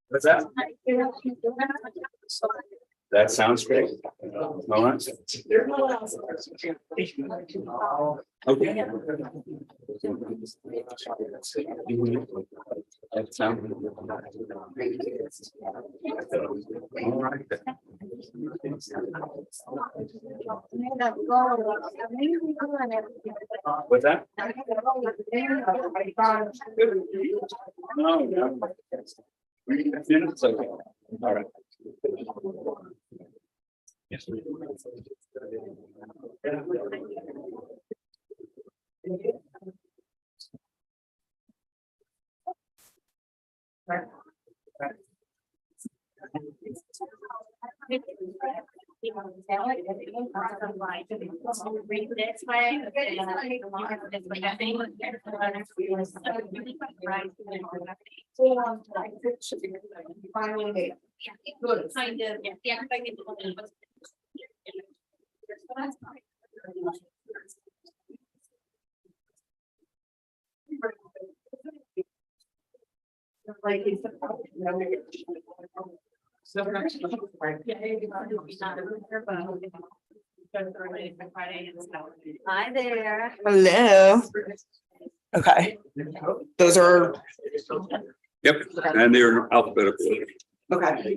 What's that? That sounds great. All right. Okay. That sounds all right. What's that? No, no. It's okay. All right. Yes. Hi there. Hello. Okay. Those are Yep, and they're alphabetical. okay.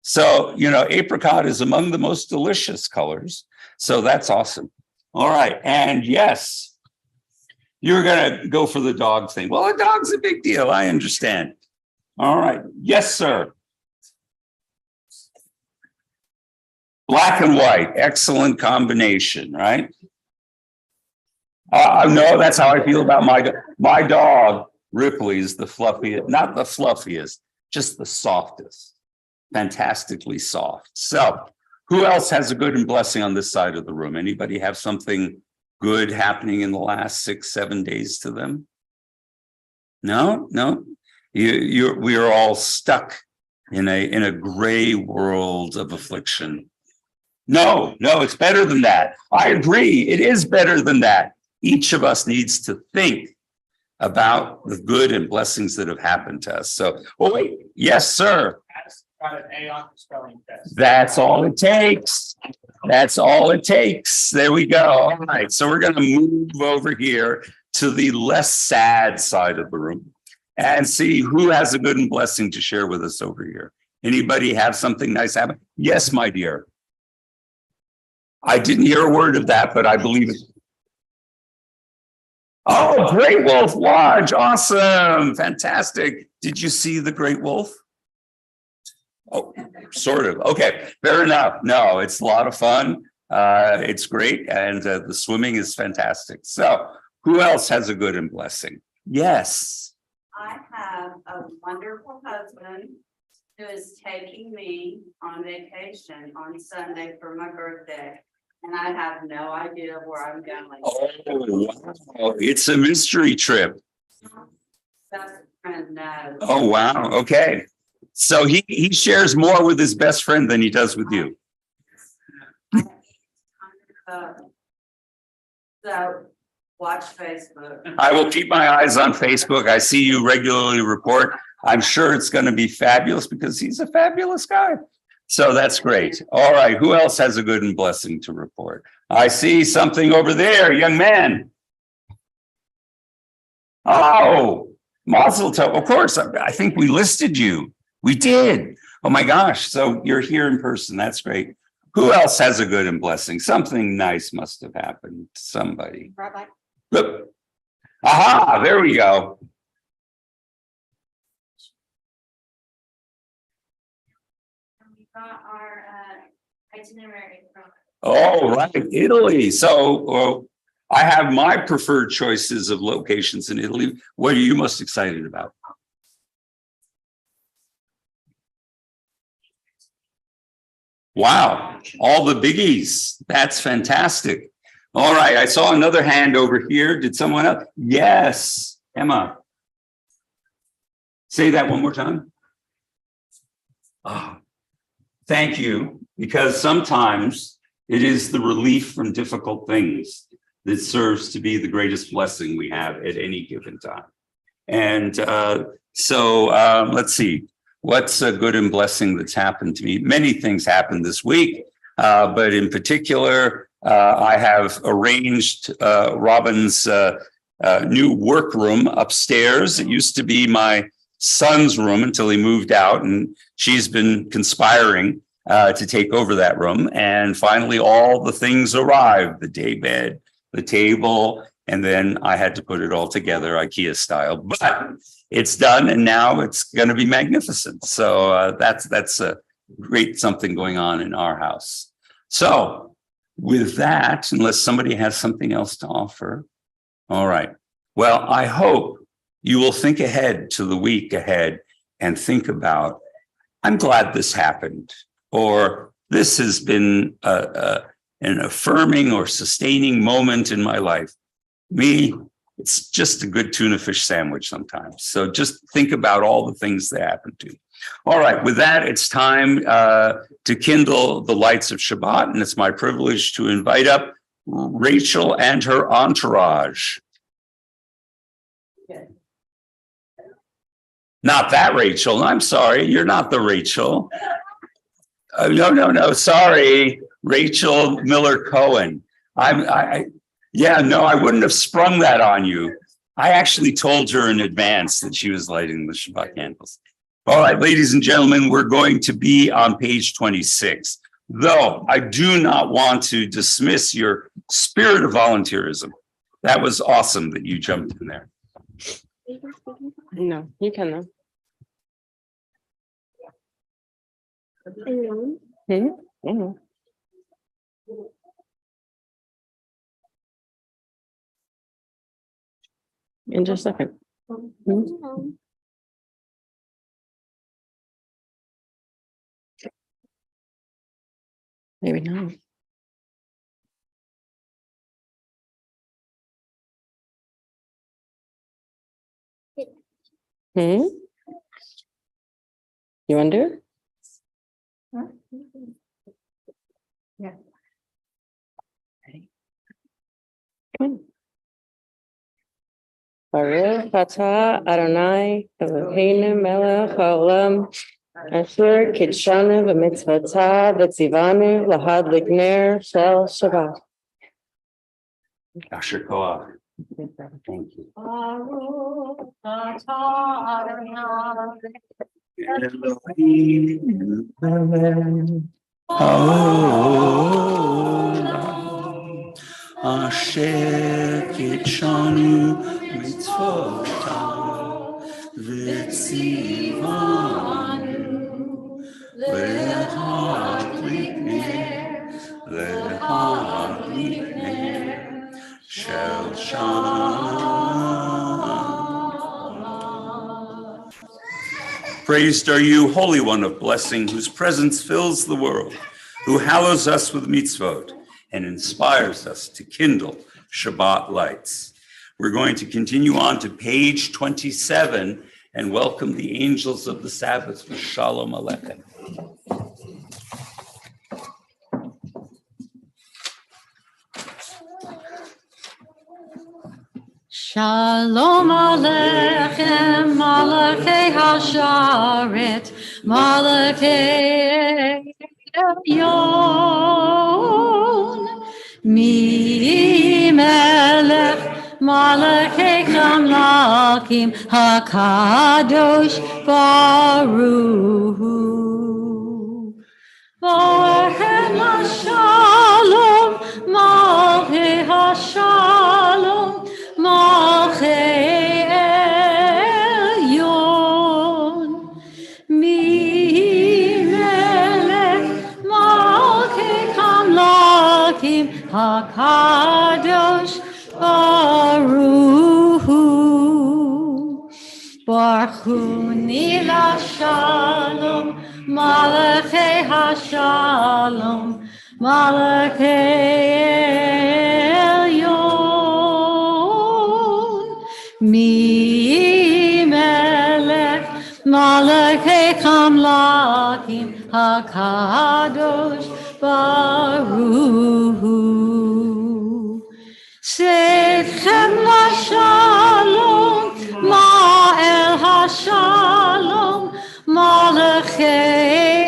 So, apricot is among the most delicious colors. So that's awesome. All right. And yes, you're going to go for the dog thing. Well, a dog's a big deal. I understand. All right. Yes, sir. Black and white. Excellent combination, right? No, that's how I feel about my dog. Ripley is the fluffiest, not the fluffiest, just the softest. Fantastically soft. So who else has a good and blessing on this side of the room? Anybody have something good happening in the last 6-7 days to them? No. We are all stuck in a gray world of affliction. No, it's better than that. I agree. It is better than that. Each of us needs to think about the good and blessings that have happened to us. So, wait, yes, sir. Got an A on the spelling test. That's all it takes. That's all it takes. There we go. All right. So we're going to move over here to the less sad side of the room and see who has a good and blessing to share with us over here. Anybody have something nice happen? Yes, my dear. I didn't hear a word of that, but I believe it. Oh, Great Wolf Lodge. Awesome. Fantastic. Did you see the Great Wolf? Oh, sort of. Okay, fair enough. No, it's a lot of fun. It's great. And the swimming is fantastic. So who else has a good and blessing? Yes. I have a wonderful husband who is taking me on vacation on Sunday for my birthday. And I have no idea where I'm going. Oh, wow. It's a mystery trip. Best friend knows. Oh, wow. Okay. So he shares more with his best friend than he does with you. So watch Facebook. I will keep my eyes on Facebook. I see you regularly report. I'm sure it's going to be fabulous because he's a fabulous guy. So that's great. All right. Who else has a good and blessing to report? I see something over there, young man. Oh, Mazel Tov. Of course. I think we listed you. We did. Oh my gosh. So you're here in person. That's great. Who else has a good and blessing? Something nice must have happened to somebody. Rabbi. Look. Aha, there we go. We got our itinerary from. Oh, right. Italy. So I have my preferred choices of locations in Italy. What are you most excited about? Wow, all the biggies. That's fantastic. All right, I saw another hand over here. Did someone else? Yes, Emma. Say that one more time. Oh, thank you, because sometimes it is the relief from difficult things that serves to be the greatest blessing we have at any given time. And so let's see. What's a good and blessing that's happened to me? Many things happened this week, but in particular, I have arranged Robin's new workroom upstairs. It used to be my son's room until he moved out, and she's been conspiring to take over that room. And finally, all the things arrived: the daybed, the table, and then I had to put it all together IKEA style. But it's done, and now it's going to be magnificent. So that's a great something going on in our house. So with that, unless somebody has something else to offer, all right. Well, I hope you will think ahead to the week ahead and think about, I'm glad this happened, or this has been an affirming or sustaining moment in my life. Me, it's just a good tuna fish sandwich sometimes. So just think about all the things that happen to you. All right, with that, it's time to kindle the lights of Shabbat, and it's my privilege to invite up Rachel and her entourage. Not that Rachel. I'm sorry, you're not the Rachel. No. Sorry, Rachel Miller Cohen. Yeah, no, I wouldn't have sprung that on you. I actually told her in advance that she was lighting the Shabbat candles. All right, ladies and gentlemen, we're going to be on page 26. Though I do not want to dismiss your spirit of volunteerism. That was awesome that you jumped in there. No, you can now. Mhm. In just a second. Mhm. Maybe not. Hmm? You want to do it? Yeah. Come on. Baruch atah Adonai Eloheinu melech haolam asher kidshanu v'mitzvotav v'tzivanu lahadlik ner shel Shabbat. Asher Koach. Thank you. Baruch atah Adonai Haolam asher kitshanu mitzvotav v'tzivanu lehadlik ner shel Shabbat. Praised are you, Holy One of blessing, whose presence fills the world, who hallows us with mitzvot and inspires us to kindle Shabbat lights. We're going to continue on to page 27 and welcome the angels of the Sabbath with Shalom Aleichem. Shalom Aleichem, Malachei Hasharet, Malachei Elyon, Mi Melech, Malachei Chamlakim, HaKadosh Baruch Hu. Malachei Hashalom, Malachei Hashalom, Malachei Elyon, Mi Melech, Malachei Chamlakim, HaKadosh Baruch Hu. Baruch Hu Nila Shalom, Malachei Hashalom, Malachei Elyon, Mi Melech, Malachei Chamlakim, HaKadosh Baruch Hu. Seichem LaShalom, Ma'el HaShalom, Malachei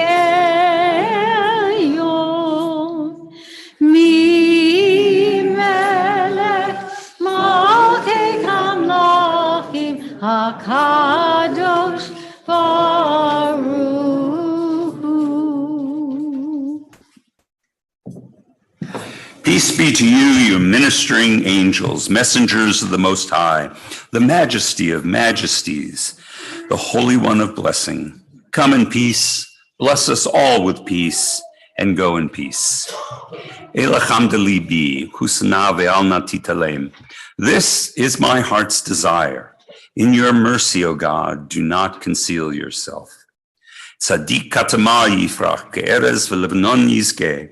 Elyon, Mi Melech, Malachei Chamlakim, HaKadosh Baruch Hu. Peace be to you, you ministering angels, messengers of the Most High, the majesty of majesties, the Holy One of blessing. Come in peace, bless us all with peace, and go in peace. Elacham de libi, husna ve'al na titalem. This is my heart's desire. In your mercy, O God, do not conceal yourself. Tzadik katama yifrach, ke'erez ve'lebanon yizkeh.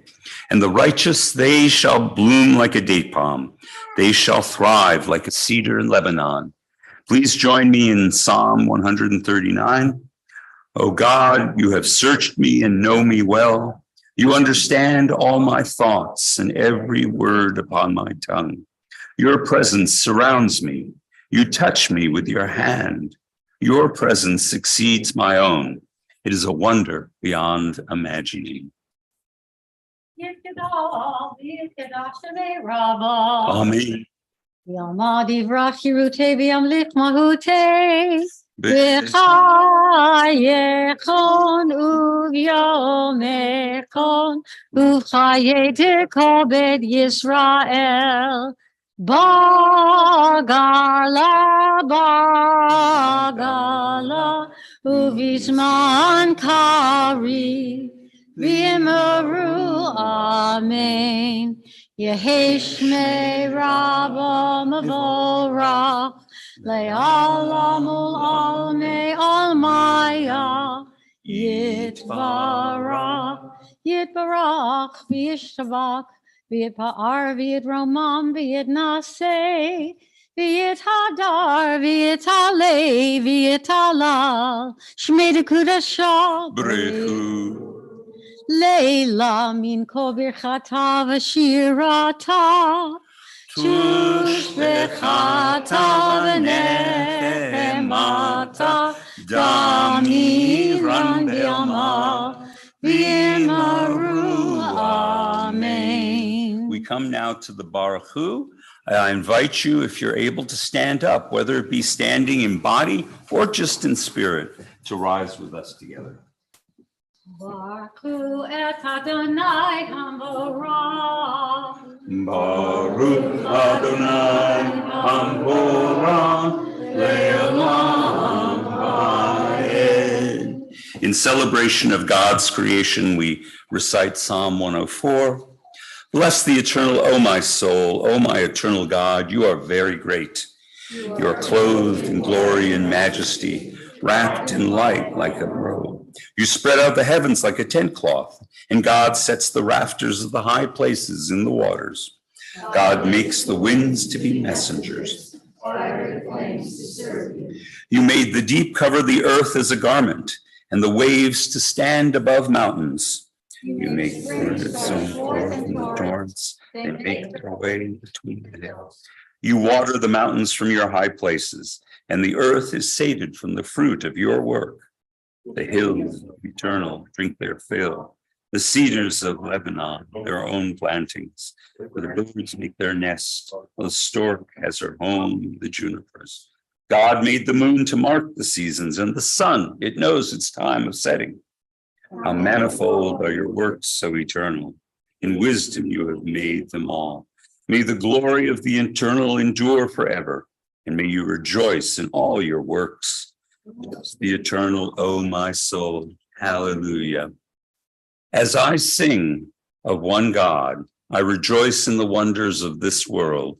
And the righteous, they shall bloom like a date palm. They shall thrive like a cedar in Lebanon. Please join me in Psalm 139. O God, you have searched me and know me well. You understand all my thoughts and every word upon my tongue. Your presence surrounds me. You touch me with your hand. Your presence exceeds my own. It is a wonder beyond imagining. Amen. Yom Adivrach Shirutei v'Yamlich Mahutei. בחייכון וביומכון ובחיי כובד ישראל בגלה ובזמן קריב ואמרו אמן יהי שמי רבו מבורך לעולם ולעולמי עולמיה יתברך וישתבח ויתפאר ויתרומם ויתנשא ויתהדר ויתעלה ויתהלל שמי דקודשו ברכו. לילה מן כל ברכתה ושירתה תושבחתה ונחמתה דמירן בימה ויאמרו amen. We come now to the Baruch Hu. I invite you, if you're able to stand up, whether it be standing in body or just in spirit, to rise with us together. Baruch hu et Adonai Hamorah. Baruch Adonai Hamorah Le'olam Ha'ed. In celebration of God's creation, we recite Psalm 104. Bless the eternal, O my soul, O my eternal God, you are very great. You are clothed in glory and majesty, wrapped in light like a robe. You spread out the heavens like a tent cloth, and God sets the rafters of the high places in the waters. God makes the winds to be messengers. You made the deep cover the earth as a garment, and the waves to stand above mountains. You make rivers so forth in the torrents, they make their way between the hills. You water the mountains from your high places, and the earth is sated from the fruit of your work. The hills of eternal drink their fill, the cedars of Lebanon, their own plantings, where the birds make their nest, the stork has her home in the junipers. God made the moon to mark the seasons, and the sun, it knows its time of setting. How manifold are your works so eternal. In wisdom you have made them all. May the glory of the eternal endure forever, and may you rejoice in all your works. Bless the eternal, O my soul. Hallelujah. As I sing of one God, I rejoice in the wonders of this world,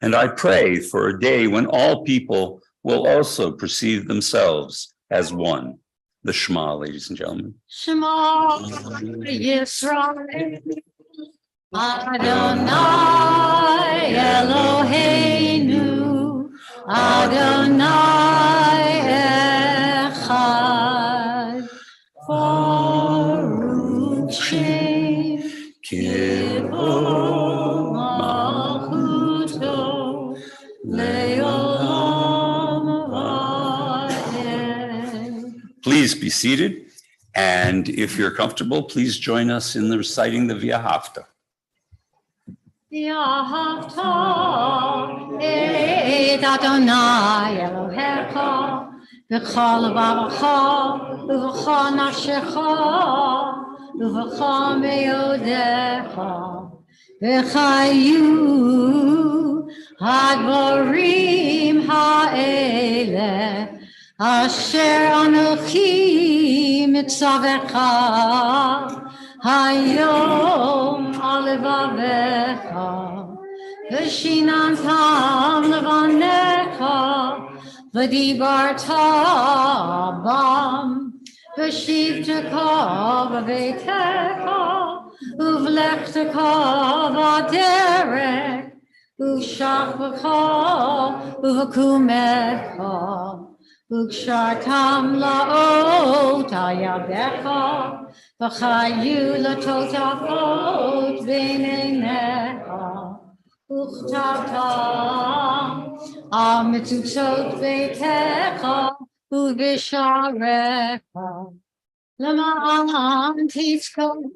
and I pray for a day when all people will also perceive themselves as one. The Shema, ladies and gentlemen. Shema Yisrael Adonai Eloheinu Adonai Echad Baruch Shem Kivod Malchuto Le'olam Va'ed. Please be seated. And if you're comfortable, please join us in the reciting the V'ahavta. V'ahavta et Adonai Elohecha v'chol levavecha u'v'chol nafshecha u'v'chol me'odecha v'chayu hadvarim ha'eleh asher anochi mitzavecha hayom alevavecha v'shinantam levanecha v'dibarta bam v'shivtecha v'veitecha uv'lechtecha v'aderech u'shachvecha uv'kumecha Ukshartam laot ayabecha, v'chayu latotafot b'neinecha, uchtavtam al mitzutzot beitecha u'b'sharecha, lema'an titzkohu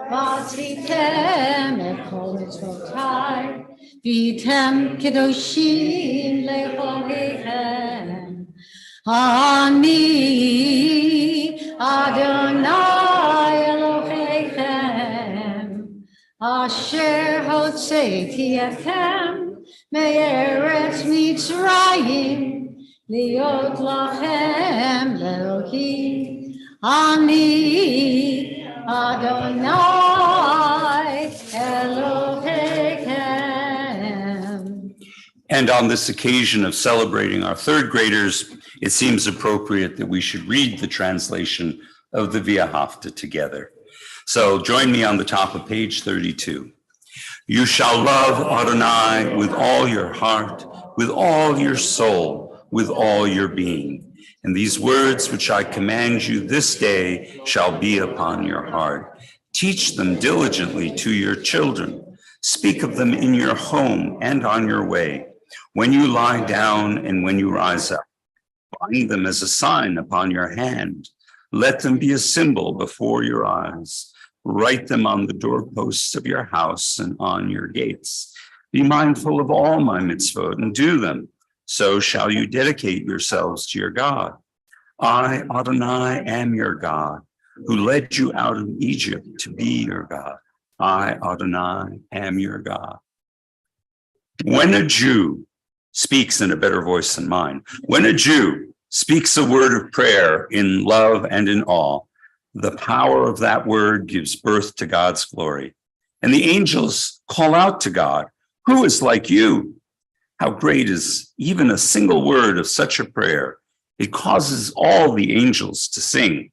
v'atitem et kol mitzvotai, v'yitem kedoshim lecholechem. Ani Adonai Elohechem Asher Hotzeiti Echem Me'eretz Mitzrayim Liot Lachem Elohim Ani Adonai Elohechem. And on this occasion of celebrating our third graders, it seems appropriate that we should read the translation of the Via Hafta together. So join me on the top of page 32. You shall love Adonai with all your heart, with all your soul, with all your being. And these words which I command you this day shall be upon your heart. Teach them diligently to your children. Speak of them in your home and on your way, when you lie down and when you rise up. Bind them as a sign upon your hand. Let them be a symbol before your eyes. Write them on the doorposts of your house and on your gates. Be mindful of all my mitzvot and do them. So shall you dedicate yourselves to your God. I, Adonai, am your God, who led you out of Egypt to be your God. I, Adonai, am your God. When a Jew speaks in a better voice than mine, when a Jew speaks a word of prayer in love and in awe, the power of that word gives birth to God's glory. And the angels call out to God, who is like you? How great is even a single word of such a prayer? It causes all the angels to sing.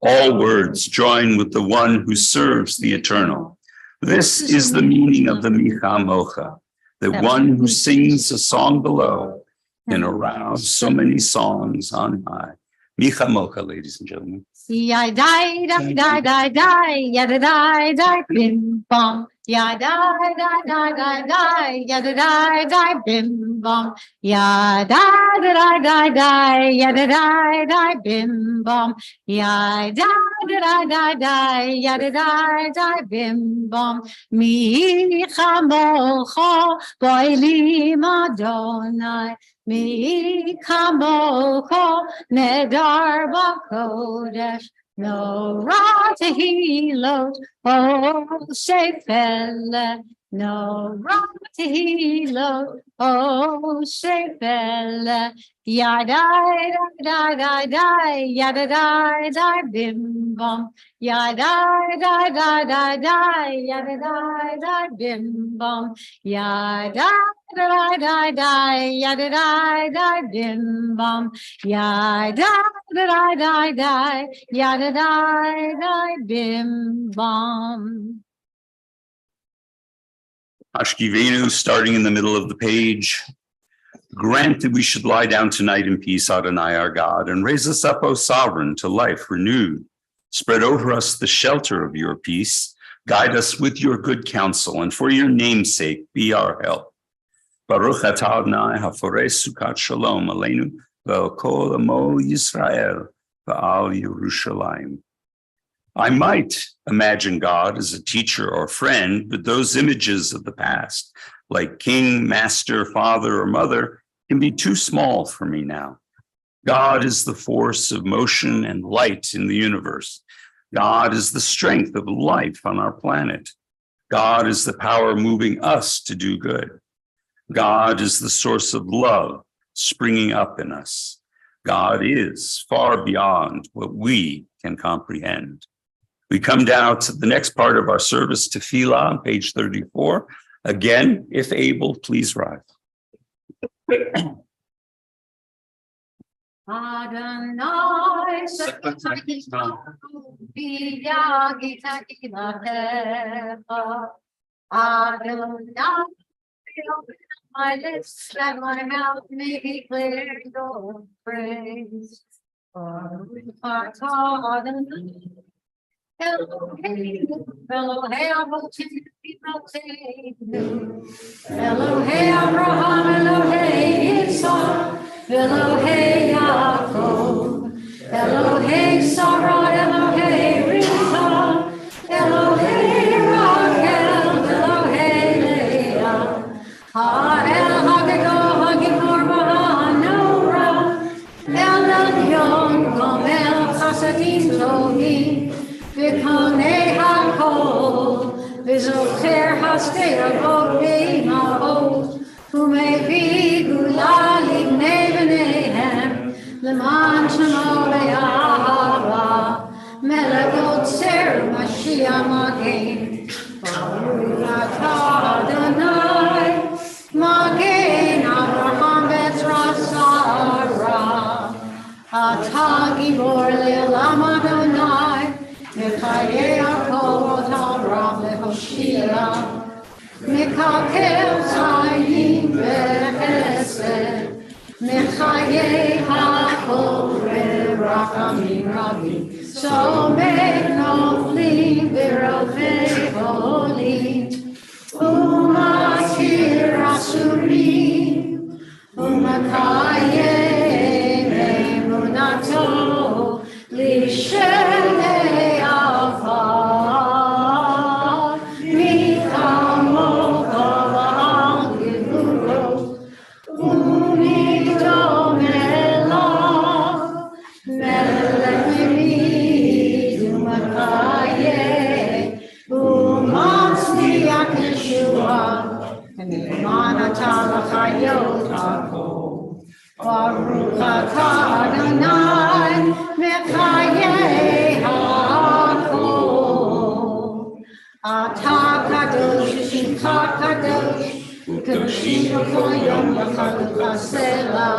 All words join with the one who serves the eternal. This is the meaning of the Micha Mocha, the one who sings a song below and arouse so many songs on high. Micha Mocha, ladies and gentlemen. Ya die die die die die ya die die die bim bom ya die die die die die ya die die die bim bom ya die die die die ya die die die bim bom ya die die die die ya die die die bim bom mi chamocha boili Adonai mi kamocha nedar b'kodesh no ra tehilot o shefele no ra tehilot o shefele yadai dai dai dai yadai dai dai bim bom yadai dai dai dai dai yadai dai dai bim bom yadai die die die ya die die die bim bum ya die die die die ya die die die bim bum. Ashkivenu, starting in the middle of the page. Grant that we should lie down tonight in peace, Adonai our God, and raise us up, O sovereign, to life renewed. Spread over us the shelter of your peace. Guide us with your good counsel, and for your name's sake, be our help. Baruch atah Adonai haforeh sukat shalom aleinu ve'al kol amo Yisrael ve'al Yerushalayim. I might imagine God as a teacher or friend, but those images of the past, like king, master, father, or mother, can be too small for me now. God is the force of motion and light in the universe. God is the strength of life on our planet. God is the power moving us to do good. God is the source of love springing up in us. God is far beyond what we can comprehend. We come down to the next part of our service, Tefillah, on page 34. Again, if able, please rise. Adonai Adonai my lips and my mouth may declare your praise. For our God and Elohim, Elohim, Abraham, Elohim, Yitzhak, Elohim, Yaakov, Elohim, Sarah, Elohim, Rivka, Elohim, Rachel, Elohim, Leah, El Haggadah, Hagimor, Noah, El וזוכר השתי אבות באימהות, ומביא גאולה לבני בניהם, למען שמו ואהבה, מלך עוצר משיח מגן. ברוך אתה אדוני, מגן אברהם ועזרא שרה. אתה גיבור לעולם אדוני, מחיי הכל הרב להושיע. מקלקל חיים וחסד, מחיי הכל ברחמים רבים. סומך נופלים ורופא חולים, ומזכיר אסורים, ומקיים אמונתו לשני עפר. מי כמוך בעל גבורות, ומי דומה אליו, מלך ממיד ומחיה, ומצליח ישועה, למען אתה לחיות הכל. ברוך אתה אדוני, מחיי הכל. אתה קדוש ושמך קדוש, קדושים בכל יום לחלוק הסלע.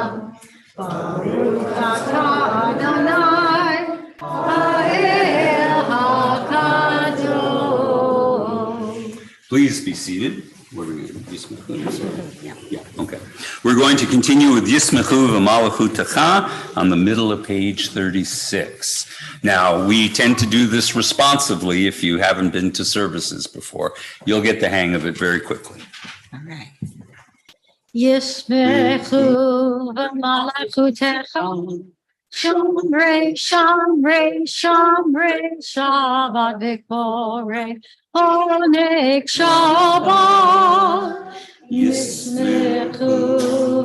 ברוך אתה אדוני, האל הקדוש. Please be seated. What are we going to do? Yeah, okay. We're going to continue with Yismechu v'Malachutecha on the middle of page 36. Now, we tend to do this responsively if you haven't been to services before. You'll get the hang of it very quickly. All right. Yismechu v'Malachutecha, Shomrei, Shomrei, Shomrei, Shabbat v'Korei, Oneg Shabbat. Yismechu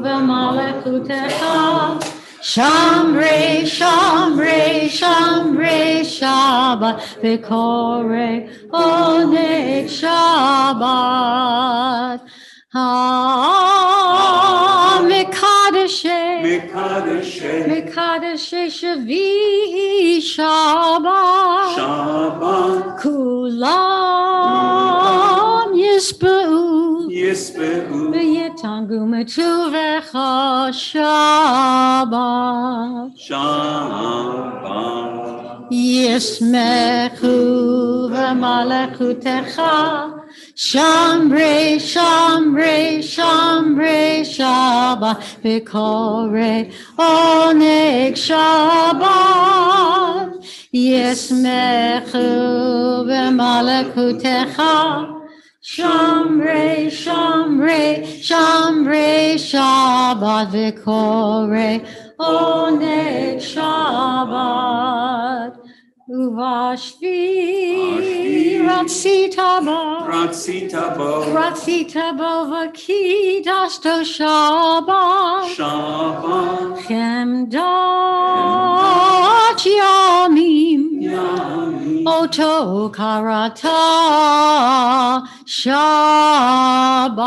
v'Malachutecha, Shomrei, Shomrei, Shomrei, Shabbat v'Korei, Oneg Shabbat. Mekadeshe Shavi Shabbat, Kulam Yisbeu, V'yetangu metuvecha Shabbat. Yismechu v'Malachutecha, Shomrei, Shomrei, Shomrei, Shabbat v'Korei, Oneg Shabbat. Yismechu v'Malachutecha, Shomrei, Shomrei, Shomrei, Shabbat v'Korei, Oneg Shabbat. Uvashvi Ratzita bo v'kidasto Shabbat, Chemdat Yamim, Oto Karata Shabbat.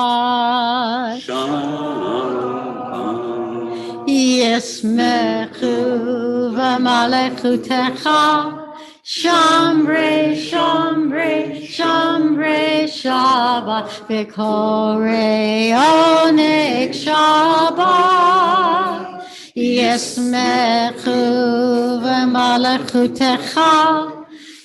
Yismechu v'Malachutecha, Shomrei, Shomrei, Shomrei, Shabbat v'Korei, Oneg Shabbat. Yismechu v'Malachutecha,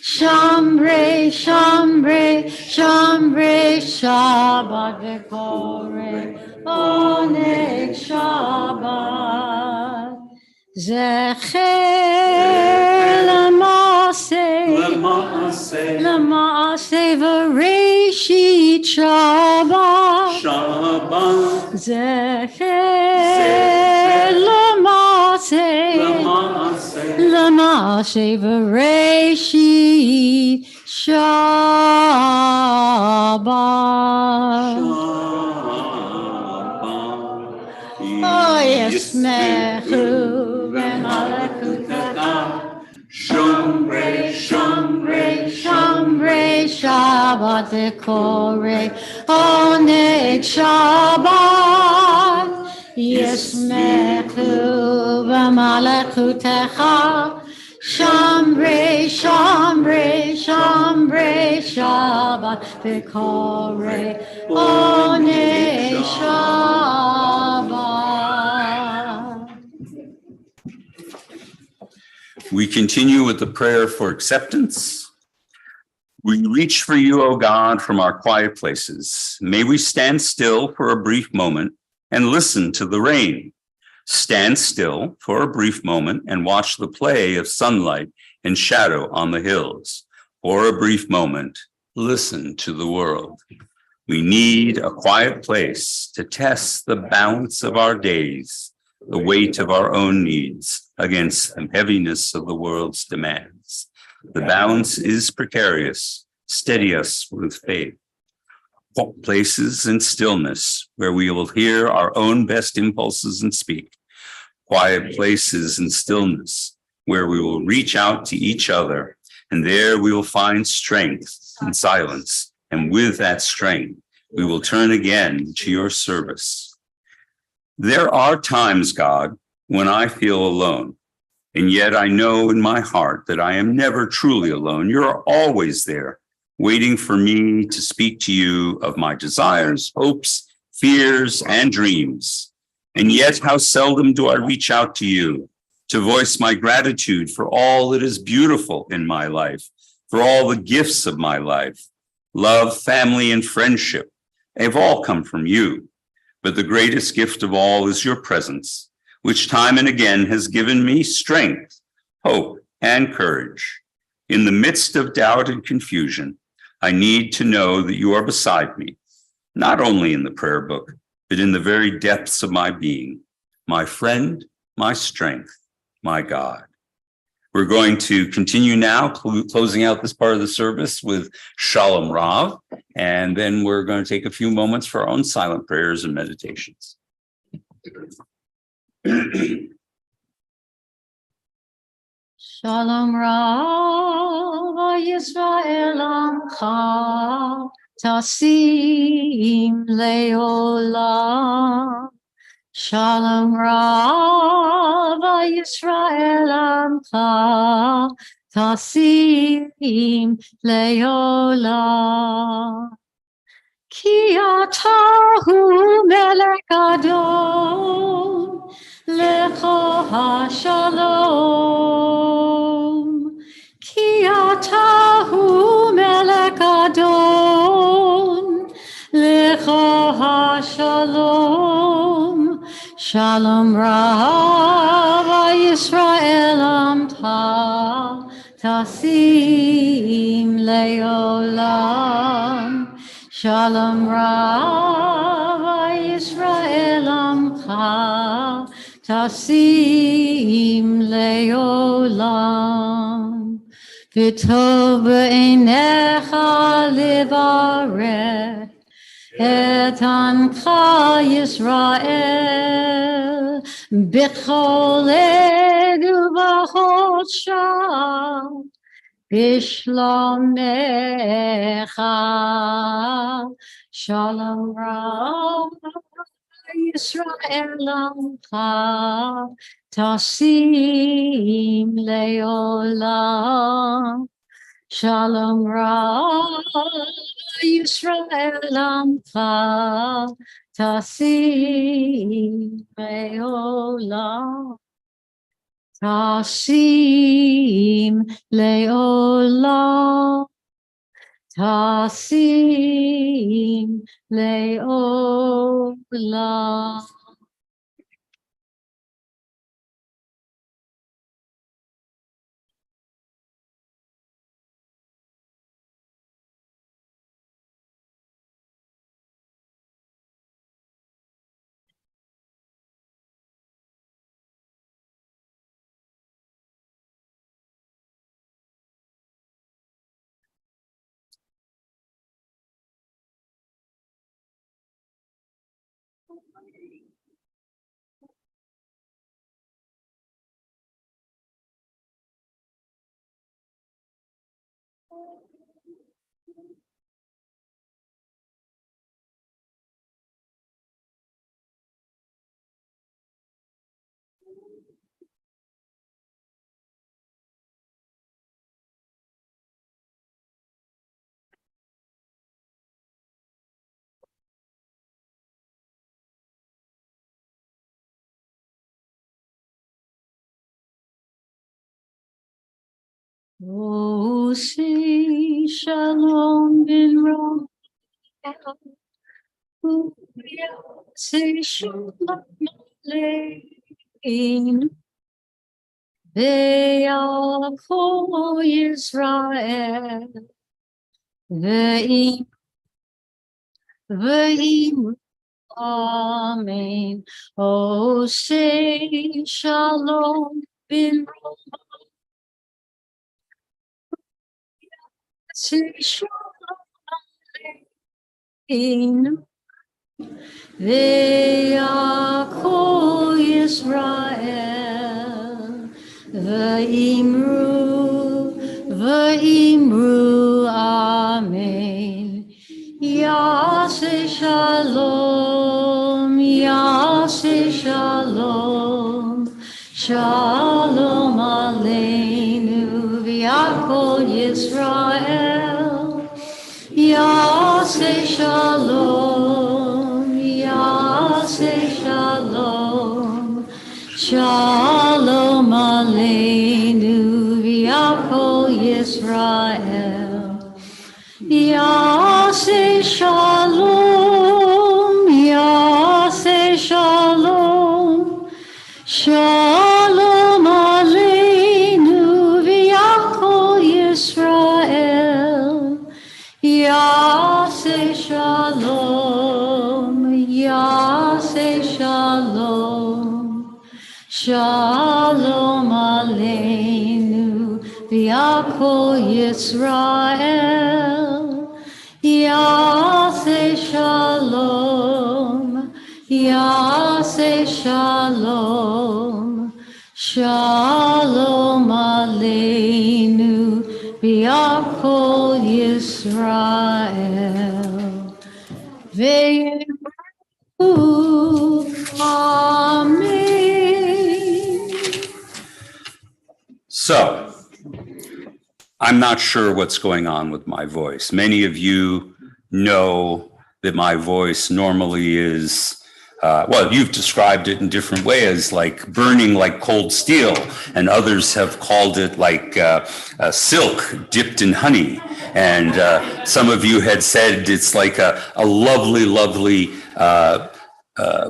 Shomrei, Shomrei, Shomrei, Shabbat v'Korei, Oneg Shabbat. Zecher L'maaseh v'Reishit Shabbat, Zecher L'maaseh v'Reishit Shabbat. Oh, Yismechu v'Malachutecha, Shomrei, Shomrei, Shomrei, Shabbat v'korei oneg Shabbat. Yismechu v'malechutecha. Shambre, Shambre, Shambre, Shabbat v'korei oneg Shabbat. We continue with the prayer for acceptance. We reach for you, O God, from our quiet places. May we stand still for a brief moment and listen to the rain. Stand still for a brief moment and watch the play of sunlight and shadow on the hills. For a brief moment, listen to the world. We need a quiet place to test the balance of our days, the weight of our own needs against the heaviness of the world's demands. The balance is precarious. Steady us with faith. Places in stillness where we will hear our own best impulses and speak. Quiet places in stillness where we will reach out to each other, and there we will find strength in silence. And with that strength, we will turn again to your service. There are times, God, when I feel alone, and yet I know in my heart that I am never truly alone. You're always there, waiting for me to speak to you of my desires, hopes, fears, and dreams. And yet how seldom do I reach out to you to voice my gratitude for all that is beautiful in my life, for all the gifts of my life. Love, family, and friendship, they've all come from you. But the greatest gift of all is your presence, which time and again has given me strength, hope, and courage. In the midst of doubt and confusion, I need to know that you are beside me, not only in the prayer book, but in the very depths of my being, my friend, my strength, my God. We're going to continue now, closing out this part of the service with Shalom Rav, and then we're going to take a few moments for our own silent prayers and meditations. Shalom Rav Yisrael Amcha Tasim Leolam. Shalom Rav Yisrael Amcha Tasim Leolam. Ki atahu melech adon lecha hashalom. Ki atahu melech adon lecha hashalom. Shalom Rav Yisrael Amcha Tasim Leolam. Shalom Rav Yisrael Amcha Tasim Leolam. V'tov b'einecha livarech et ancha Yisrael b'chol ed uv'chol shah. Bishlomecha. Shalom Rav Yisrael Amcha Tasim Leolam. Shalom Rav Yisrael Amcha Tasim Leolam. Tasim Leolam. Tasim Leolam. Oh, say shalom bin Ram. Say shalom aleinu. Ve'yakol Yisrael. Ve'im Amen. Oh, say shalom bin Ram. Say shalom aleinu. Ve'yakol Yisrael. Ve'imru Amen. Yaseh shalom, Yaseh shalom, shalom aleinu v'yakol Yisrael. Yaseh shalom, Yaseh shalom, shalom aleinu v'yakol Yisrael. Yaseh shalom, Yaseh shalom, shalom aleinu v'yakol Yisrael. Yaseh shalom, Yaseh shalom, shalom aleinu v'yakol Yisrael. Yaseh shalom, Yaseh shalom, shalom aleinu v'yakol Yisrael. Ve'yimru Amen. So, I'm not sure what's going on with my voice. Many of you know that my voice normally is, well, you've described it in different ways, like burning like cold steel, and others have called it like silk dipped in honey. And some of you had said it's like a lovely, lovely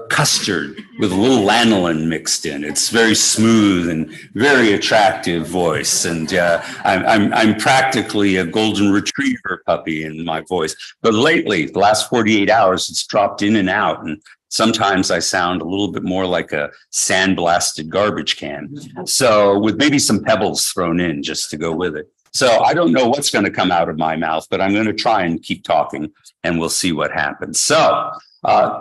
custard with a little lanolin mixed in. It's very smooth and very attractive voice. And I'm practically a golden retriever puppy in my voice. But lately, the last 48 hours, it's dropped in and out. And sometimes I sound a little bit more like a sandblasted garbage can. So with maybe some pebbles thrown in just to go with it. So I don't know what's going to come out of my mouth, but I'm going to try and keep talking and we'll see what happens. So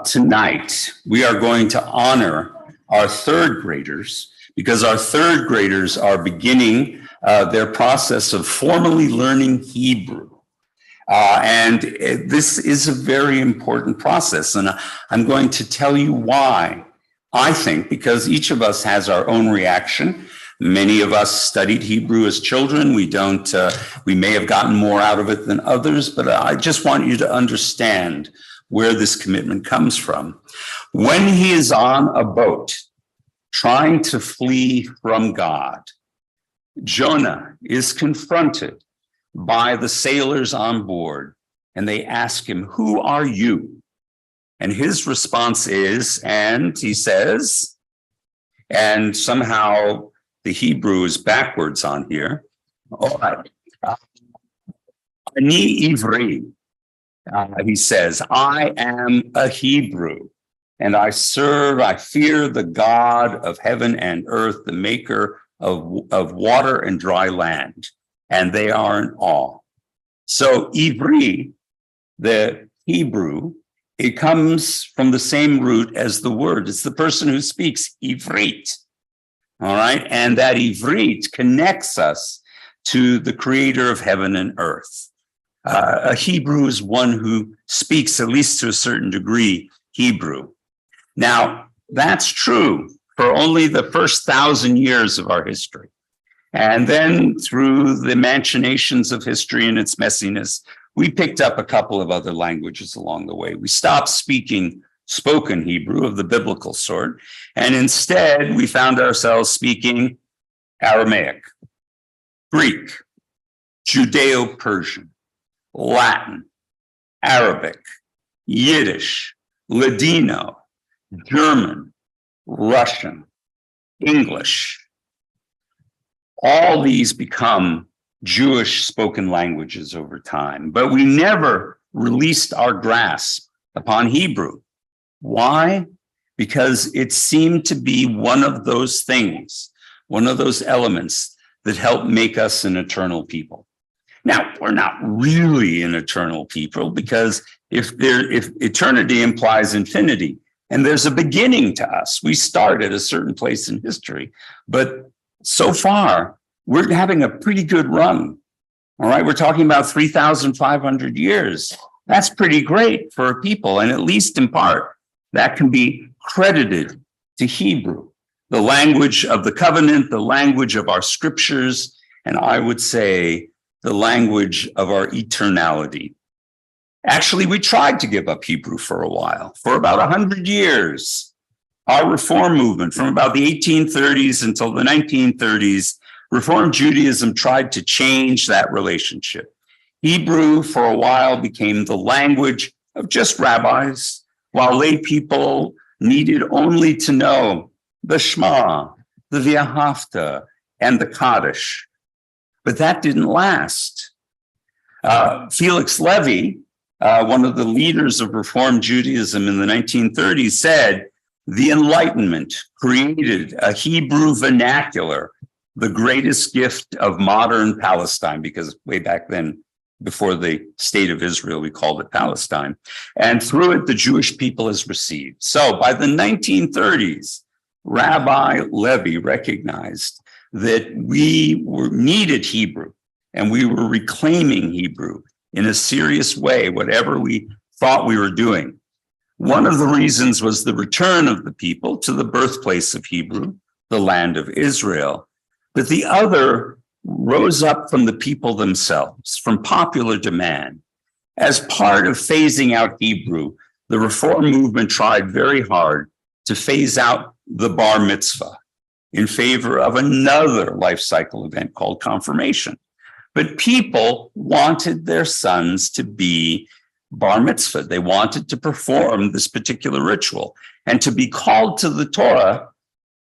tonight, we are going to honor our third graders because our third graders are beginning their process of formally learning Hebrew. And this is a very important process. And I'm going to tell you why. I think because each of us has our own reaction. Many of us studied Hebrew as children. We may have gotten more out of it than others, but I just want you to understand where this commitment comes from. When he is on a boat trying to flee from God, Jonah is confronted by the sailors on board, and they ask him, "Who are you?" And his response is, and he says, and somehow the Hebrew is backwards on here. All right. Ani Ivri. He says, "I am a Hebrew, and I fear the God of heaven and earth, the maker of water and dry land." And they are in awe. So Ivri, the Hebrew, it comes from the same root as the word. It's the person who speaks Ivrit. All right. And that Ivrit connects us to the creator of heaven and earth. A Hebrew is one who speaks, at least to a certain degree, Hebrew. Now, that's true for only the first 1,000 years of our history. And then through the machinations of history and its messiness, we picked up a couple of other languages along the way. We stopped speaking spoken Hebrew of the biblical sort, and instead we found ourselves speaking Aramaic, Greek, Judeo-Persian, Latin, Arabic, Yiddish, Ladino, German, Russian, English. All these become Jewish spoken languages over time, but we never released our grasp upon Hebrew. Why? Because it seemed to be one of those things, one of those elements that help make us an eternal people. Now, we're not really an eternal people, because if eternity implies infinity, and there's a beginning to us, we start at a certain place in history, but so far, we're having a pretty good run. All right, we're talking about 3,500 years. That's pretty great for a people, and at least in part, that can be credited to Hebrew, the language of the covenant, the language of our scriptures, and I would say the language of our eternality. Actually, we tried to give up Hebrew for a while, for about 100 years. Our Reform movement, from about the 1830s until the 1930s, Reform Judaism tried to change that relationship. Hebrew, for a while, became the language of just rabbis, while lay people needed only to know the Shema, the V'ahavta, and the Kaddish. But that didn't last. Felix Levy, one of the leaders of Reform Judaism in the 1930s, said, the Enlightenment created a Hebrew vernacular, the greatest gift of modern Palestine, because way back then, before the state of Israel, we called it Palestine. And through it, the Jewish people has received. So by the 1930s, Rabbi Levy recognized that we needed Hebrew, and we were reclaiming Hebrew in a serious way, whatever we thought we were doing. One of the reasons was the return of the people to the birthplace of Hebrew, the land of Israel. But the other rose up from the people themselves, from popular demand. As part of phasing out Hebrew, the Reform movement tried very hard to phase out the bar mitzvah in favor of another life cycle event called confirmation. But people wanted their sons to be bar mitzvah. They wanted to perform this particular ritual. And to be called to the Torah,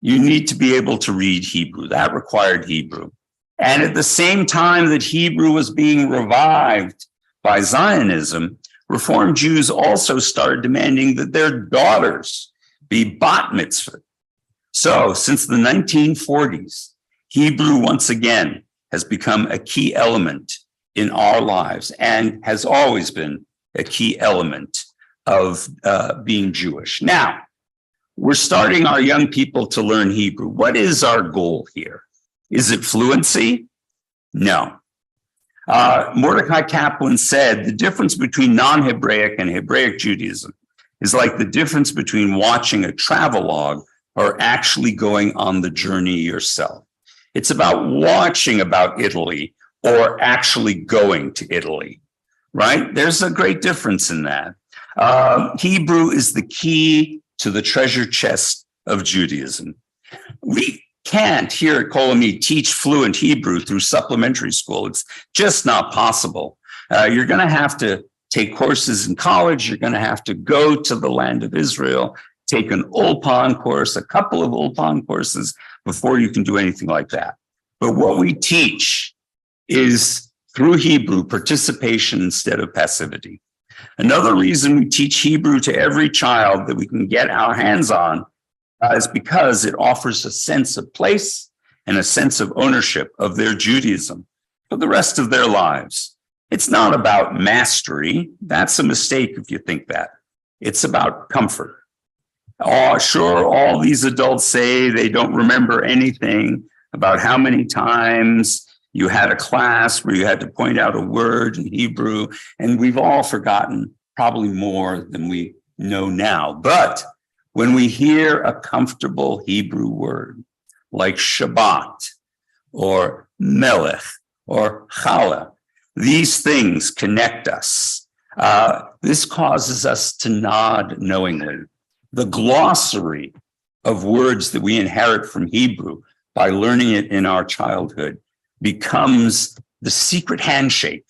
you need to be able to read Hebrew. That required Hebrew. And at the same time that Hebrew was being revived by Zionism, Reform Jews also started demanding that their daughters be bat mitzvah. So since the 1940s, Hebrew once again has become a key element in our lives and has always been a key element of being Jewish. Now, we're starting our young people to learn Hebrew. What is our goal here? Is it fluency? No. Mordecai Kaplan said the difference between non-Hebraic and Hebraic Judaism is like the difference between watching a travelogue or actually going on the journey yourself. It's about watching about Italy or actually going to Italy, right? There's a great difference in that. Hebrew is the key to the treasure chest of Judaism. We can't here at Kol Ami teach fluent Hebrew through supplementary school. It's just not possible. You're going to have to take courses in college. You're going to have to go to the land of Israel, take an Ulpan course, a couple of Ulpan courses before you can do anything like that. But what we teach is through Hebrew participation instead of passivity. Another reason we teach Hebrew to every child that we can get our hands on is because it offers a sense of place and a sense of ownership of their Judaism for the rest of their lives. It's not about mastery. That's a mistake if you think that. It's about comfort. Oh, sure, all these adults say they don't remember anything about how many times you had a class where you had to point out a word in Hebrew, and we've all forgotten probably more than we know now. But when we hear a comfortable Hebrew word like Shabbat or Melech or Challah, these things connect us. This causes us to nod knowingly. The glossary of words that we inherit from Hebrew by learning it in our childhood becomes the secret handshake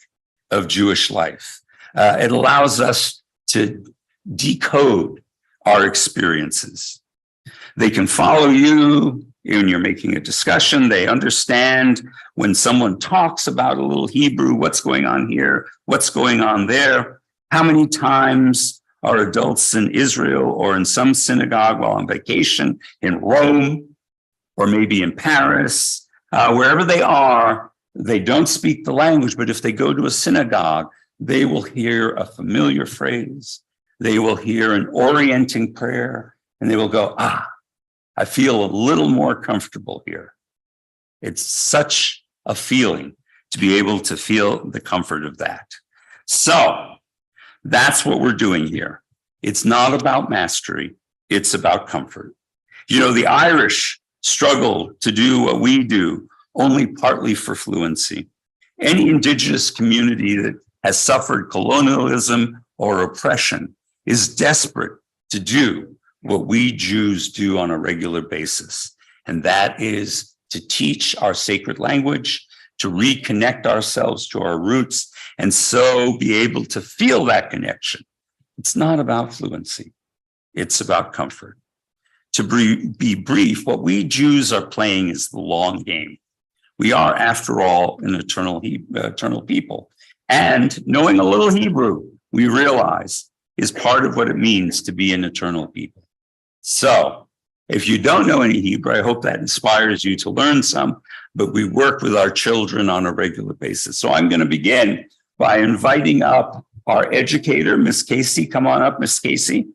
of Jewish life. It allows us to decode our experiences. They can follow you when you're making a discussion. They understand when someone talks about a little Hebrew, what's going on here, what's going on there. How many times are adults in Israel or in some synagogue while on vacation in Rome or maybe in Paris, wherever they are, they don't speak the language, but if they go to a synagogue, they will hear a familiar phrase. They will hear an orienting prayer, and they will go, I feel a little more comfortable here. It's such a feeling to be able to feel the comfort of that. So that's what we're doing here. It's not about mastery. It's about comfort. You know, the Irish struggle to do what we do only partly for fluency. Any indigenous community that has suffered colonialism or oppression is desperate to do what we Jews do on a regular basis. And that is to teach our sacred language, to reconnect ourselves to our roots, and so be able to feel that connection. It's not about fluency. It's about comfort. To be brief, what we Jews are playing is the long game. We are, after all, an eternal people. And knowing a little Hebrew, we realize, is part of what it means to be an eternal people. So if you don't know any Hebrew, I hope that inspires you to learn some, but we work with our children on a regular basis. So I'm going to begin by inviting up our educator, Miss Casey. Come on up, Miss Casey.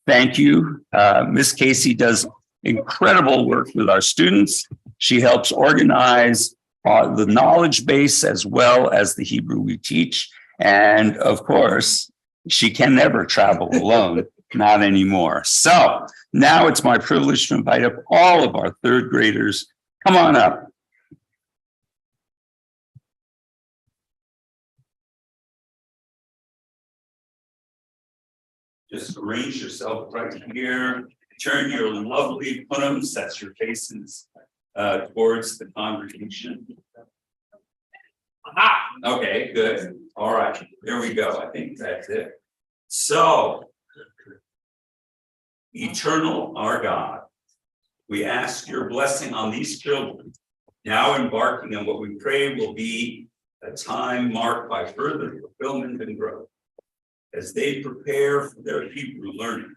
Thank you. Miss Casey does incredible work with our students. She helps organize the knowledge base as well as the Hebrew we teach. And of course, she can never travel alone, not anymore. So now it's my privilege to invite up all of our third graders. Come on up. Just arrange yourself right here. Turn your lovely punums, that's your faces, towards the congregation. Aha! Okay, good. All right, there we go. I think that's it. So, eternal our God, we ask your blessing on these children, now embarking on what we pray will be a time marked by further fulfillment and growth. As they prepare for their Hebrew learning,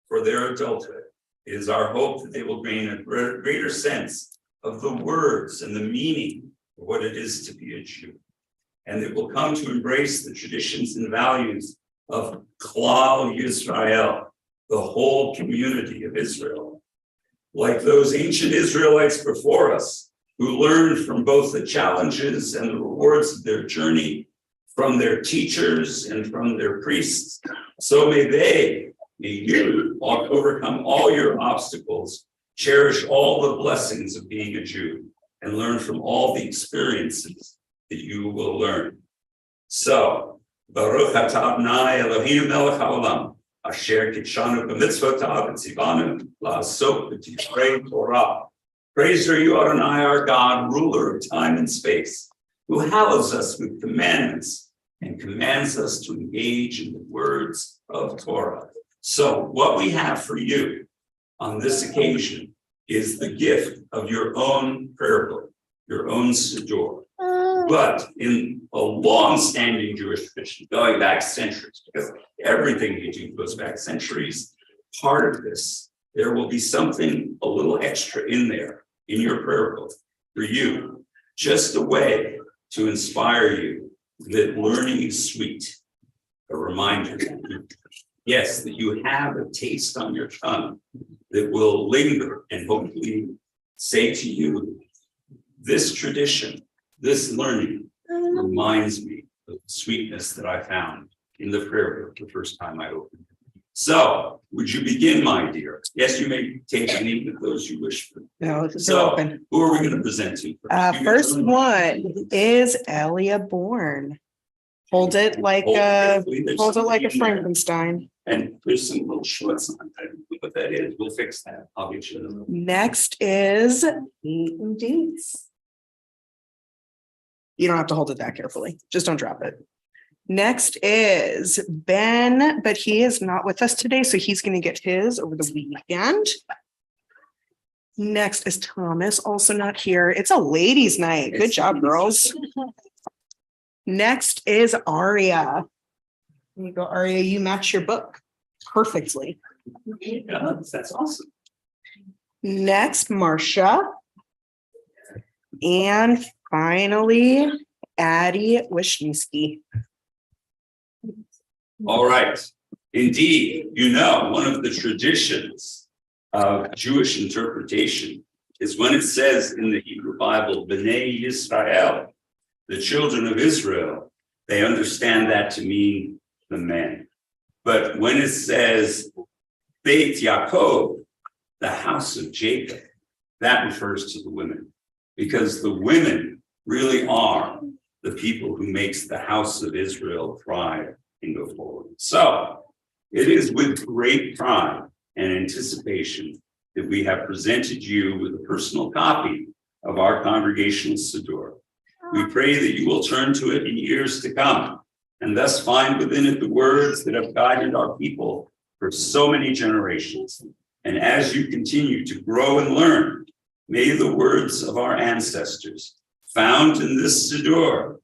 for their adulthood, it is our hope that they will gain a greater sense of the words and the meaning of what it is to be a Jew. And they will come to embrace the traditions and values of Klal Yisrael, the whole community of Israel. Like those ancient Israelites before us, who learned from both the challenges and the rewards of their journey, from their teachers and from their priests, so may you overcome all your obstacles, cherish all the blessings of being a Jew, and learn from all the experiences that you will learn. So, Baruch atah Adonai Eloheinu melech haolam, asher kitshanu b'mitzvotav v'tzivanu la'asok b'tivrei Torah. Praised are you, Adonai, our God, ruler of time and space, who hallows us with commandments and commands us to engage in the words of Torah. So what we have for you on this occasion is the gift of your own prayer book, your own Siddur. But in a long-standing Jewish tradition, going back centuries, because everything you do goes back centuries, part of this, there will be something a little extra in there in your prayer book for you, just a way to inspire you that learning is sweet. A reminder, yes, that you have a taste on your tongue that will linger and hopefully say to you, this tradition, this learning reminds me of the sweetness that I found in the prayer book the first time I opened it. So, would you begin, my dear? Yes, you may take any of those you wish for. No, they're So, open. who are we going to present to? First one is Elia Bourne. Hold it like a Frankenstein. And there's some little shorts on. I don't know what that is. We'll fix that. I'll get you them. Next is meet and dates. You don't have to hold it that carefully. Just don't drop it. Next is Ben, but he is not with us today, so he's going to get his over the weekend. Next is Thomas, also not here. It's a ladies' night. Good job, girls. Next is Aria. There you go, Aria. You match your book perfectly. Yeah, that's awesome. Next, Marcia. And finally, Addie Wisniewski. All right. Indeed, one of the traditions of Jewish interpretation is when it says in the Hebrew Bible, B'nai Yisrael, the children of Israel, they understand that to mean the men. But when it says Beit Yaakov, the house of Jacob, that refers to the women, because the women really are the people who makes the house of Israel thrive and go forward. So it is with great pride and anticipation that we have presented you with a personal copy of our congregational Siddur. We pray that you will turn to it in years to come and thus find within it the words that have guided our people for so many generations. And as you continue to grow and learn, may the words of our ancestors found in this Siddur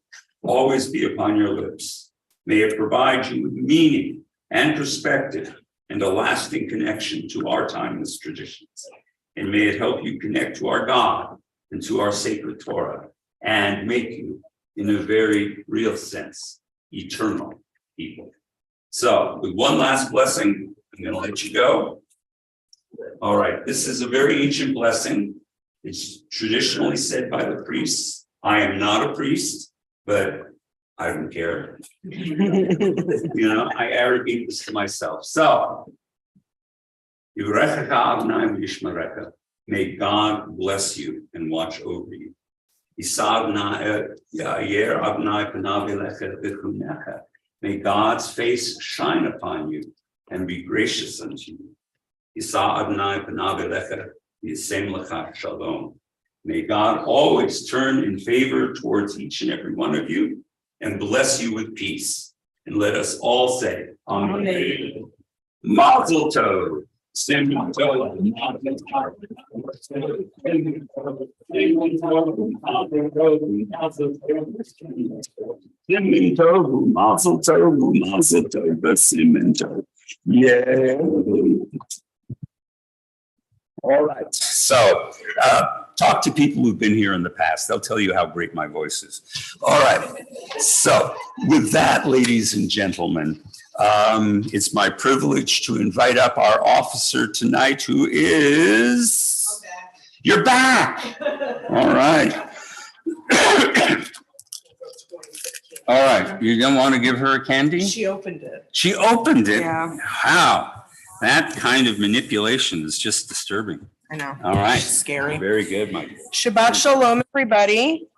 always be upon your lips. May it provide you with meaning and perspective and a lasting connection to our timeless traditions. And may it help you connect to our God and to our sacred Torah and make you, in a very real sense, eternal people. So with one last blessing, I'm going to let you go. All right, this is a very ancient blessing. It's traditionally said by the priests. I am not a priest, but I don't care. I arrogate this to myself. So, may God bless you and watch over you. May God's face shine upon you and be gracious unto you. May God always turn in favor towards each and every one of you and bless you with peace. And let us all say, Amen. Mazel tov. Mazel tov. Yeah. All right. So talk to people who've been here in the past. They'll tell you how great my voice is. All right. So with that, ladies and gentlemen, it's my privilege to invite up our officer tonight, who is... You're back. All right. All right. You don't want to give her a candy? She opened it. She opened it? Yeah. Wow. That kind of manipulation is just disturbing. I know. All right. Scary. Very good, Mike. Shabbat Shalom, everybody.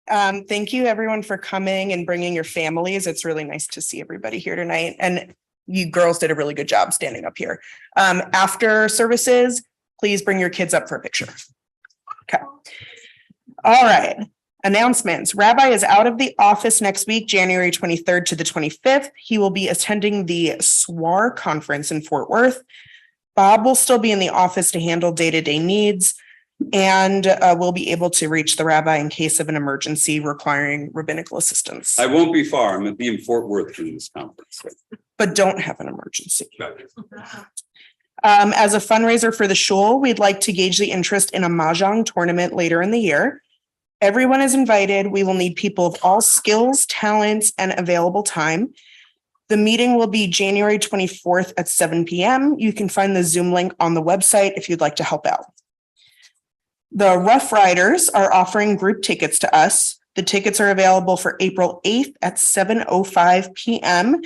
Thank you, everyone, for coming and bringing your families. It's really nice to see everybody here tonight. And you girls did a really good job standing up here. After services, please bring your kids up for a picture. Okay. All right. Announcements. Rabbi is out of the office next week, January 23rd to the 25th. He will be attending the SWAR conference in Fort Worth. Bob will still be in the office to handle day-to-day needs, and will be able to reach the rabbi in case of an emergency requiring rabbinical assistance. I won't be far. I'm going to be in Fort Worth for this conference. But don't have an emergency. As a fundraiser for the shul, we'd like to gauge the interest in a mahjong tournament later in the year. Everyone is invited. We will need people of all skills, talents, and available time. The meeting will be January 24th at 7 p.m. You can find the Zoom link on the website if you'd like to help out. The Rough Riders are offering group tickets to us. The tickets are available for April 8th at 7:05 p.m.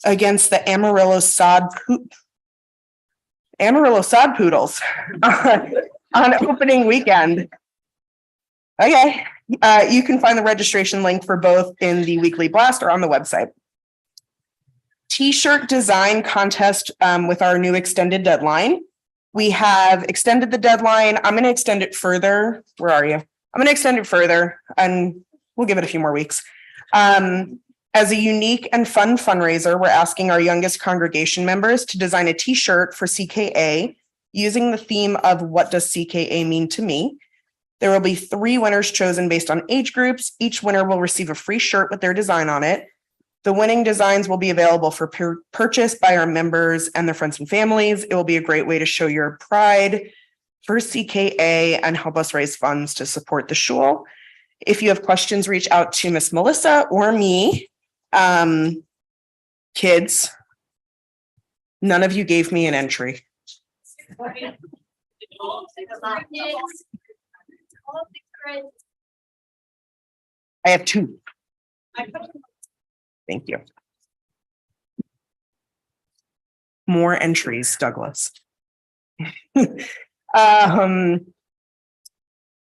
against the Amarillo Sod Poodles on opening weekend. Okay, you can find the registration link for both in the weekly blast or on the website. T-shirt design contest with our new extended deadline. We have extended the deadline. I'm going to extend it further. Where are you? I'm going to extend it further and we'll give it a few more weeks. As a unique and fun fundraiser, we're asking our youngest congregation members to design a T-shirt for CKA using the theme of what does CKA mean to me? There will be 3 winners chosen based on age groups. Each winner will receive a free shirt with their design on it. The winning designs will be available for purchase by our members and their friends and families. It will be a great way to show your pride for CKA and help us raise funds to support the shul. If you have questions, reach out to Miss Melissa or me. Kids, none of you gave me an entry. I have 2. Thank you. More entries, Douglas.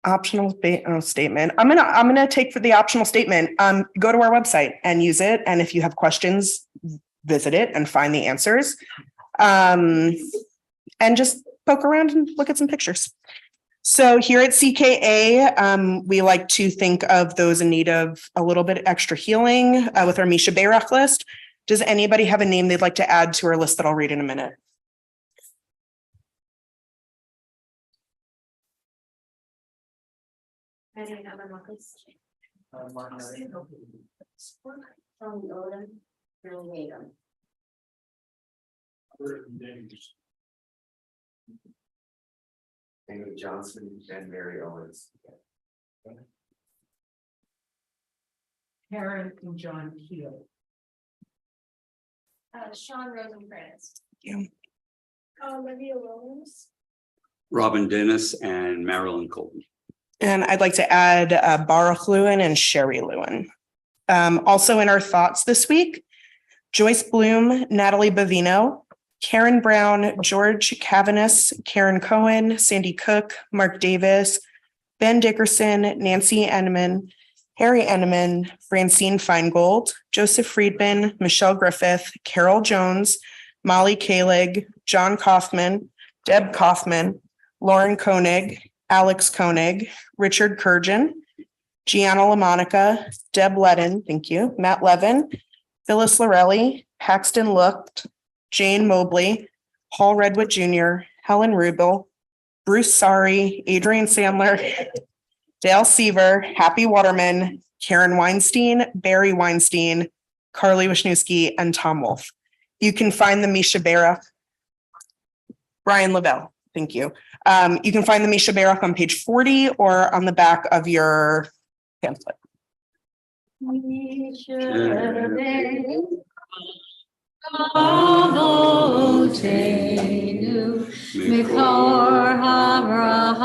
Optional statement. I'm gonna take for the optional statement. Go to our website and use it. And if you have questions, visit it and find the answers. And just poke around and look at some pictures. So here at CKA, we like to think of those in need of a little bit extra healing with our Misha Beirach list. Does anybody have a name they'd like to add to our list that I'll read in a minute? Amy Johnson and Mary Owens. Karen and John Keel. Sean Rosenkrantz. Yeah. Olivia Williams. Robin Dennis and Marilyn Colton. And I'd like to add Baruch Lewin and Sherry Lewin. Also in our thoughts this week, Joyce Bloom, Natalie Bavino, Karen Brown, George Cavanis, Karen Cohen, Sandy Cook, Mark Davis, Ben Dickerson, Nancy Enneman, Harry Enneman, Francine Feingold, Joseph Friedman, Michelle Griffith, Carol Jones, Molly Kalig, John Kaufman, Deb Kaufman, Lauren Koenig, Alex Koenig, Richard Kurjan, Gianna LaMonica, Deb Ledden, thank you, Matt Levin, Phyllis Lorelli, Paxton Lucht, Jane Mobley, Paul Redwood Jr., Helen Rubel, Bruce Sari, Adrian Sandler, Dale Seaver, Happy Waterman, Karen Weinstein, Barry Weinstein, Carly Wisniewski, and Tom Wolf. You can find the Misha Beirach, Brian Lavelle, thank you. You can find the Misha Beirach on page 40 or on the back of your pamphlet. Avotenu mikor Avraham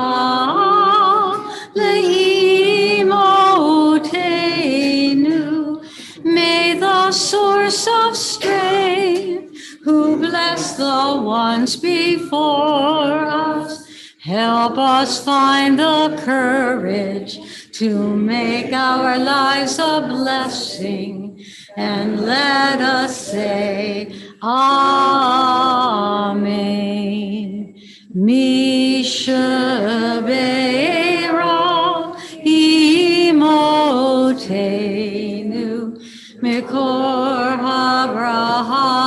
leimotenu. May the source of strength, who blessed the ones before us, help us find the courage to make our lives a blessing, and let us say Amen. Misha Beirach imotenu mikor Avraham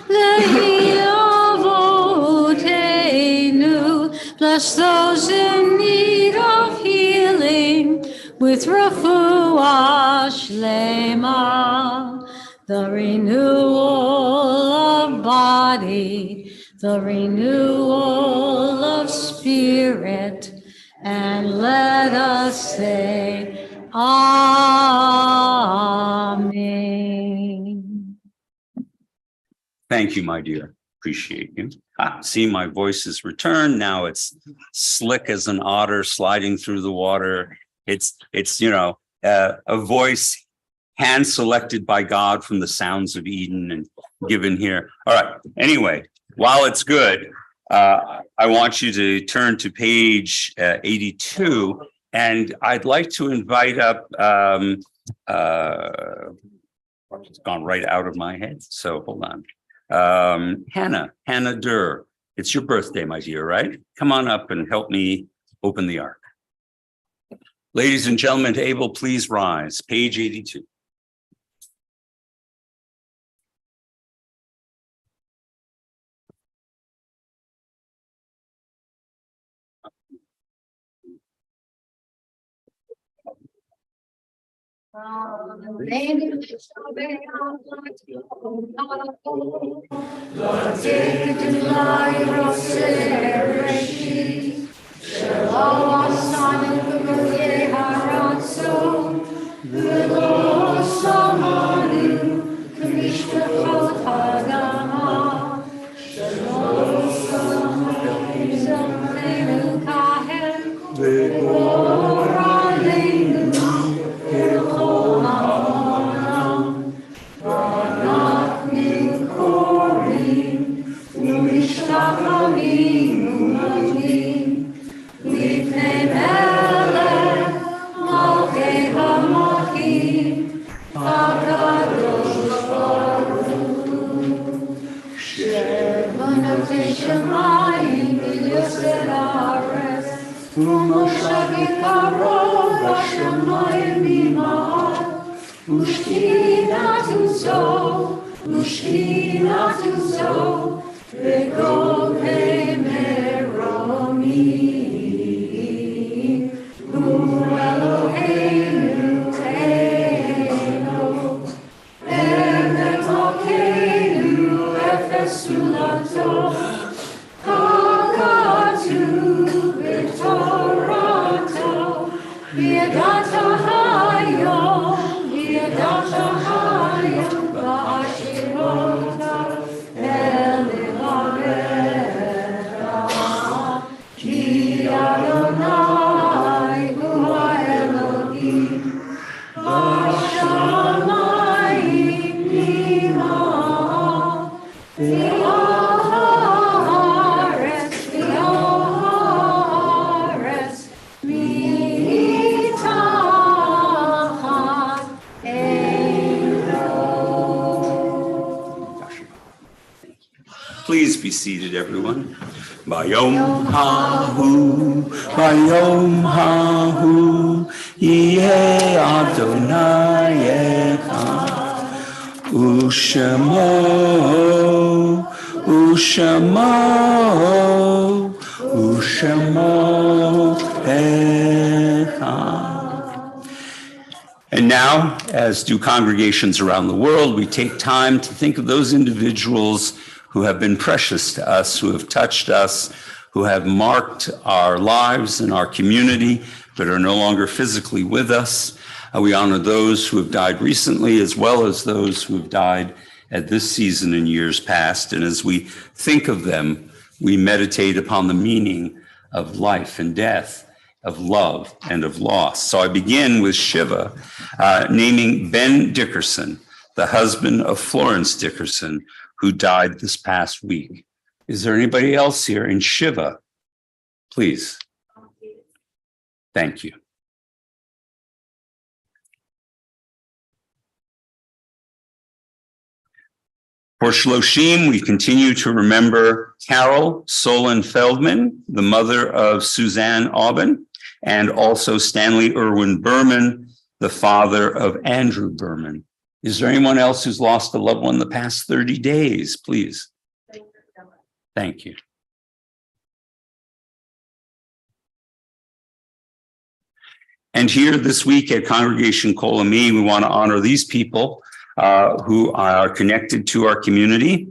le'avotenu. Bless those in need of healing with refuah shlema, the renewal of body, the renewal of spirit, and let us say Amen. Thank you, my dear. Appreciate you. See, my voice has returned. Now it's slick as an otter sliding through the water. It's a voice hand selected by God from the sounds of Eden and given here. All right. Anyway, while it's good, I want you to turn to page 82, and I'd like to invite up It's gone right out of my head. So hold on. Hannah Durr, it's your birthday, my dear, right? Come on up and help me open the ark. Ladies and gentlemen, able, please rise. Page 82. Please be seated, everyone. Bayom hahu, bayom hahu, yeh Adonai echad, u'shemo, u'shemo, u'shemo echad. And now, as do congregations around the world, we take time to think of those individuals who have been precious to us, who have touched us, who have marked our lives and our community, but are no longer physically with us. We honor those who have died recently, as well as those who have died at this season in years past. And as we think of them, we meditate upon the meaning of life and death, of love and of loss. So I begin with Shiva, naming Ben Dickerson, the husband of Florence Dickerson, who died this past week. Is there anybody else here in Shiva? Please. Thank you. For Shloshim, we continue to remember Carol Solon Feldman, the mother of Suzanne Aubin, and also Stanley Irwin Berman, the father of Andrew Berman. Is there anyone else who's lost a loved one the past 30 days, please? Thank you. And here this week at Congregation Kol Ami, we want to honor these people who are connected to our community.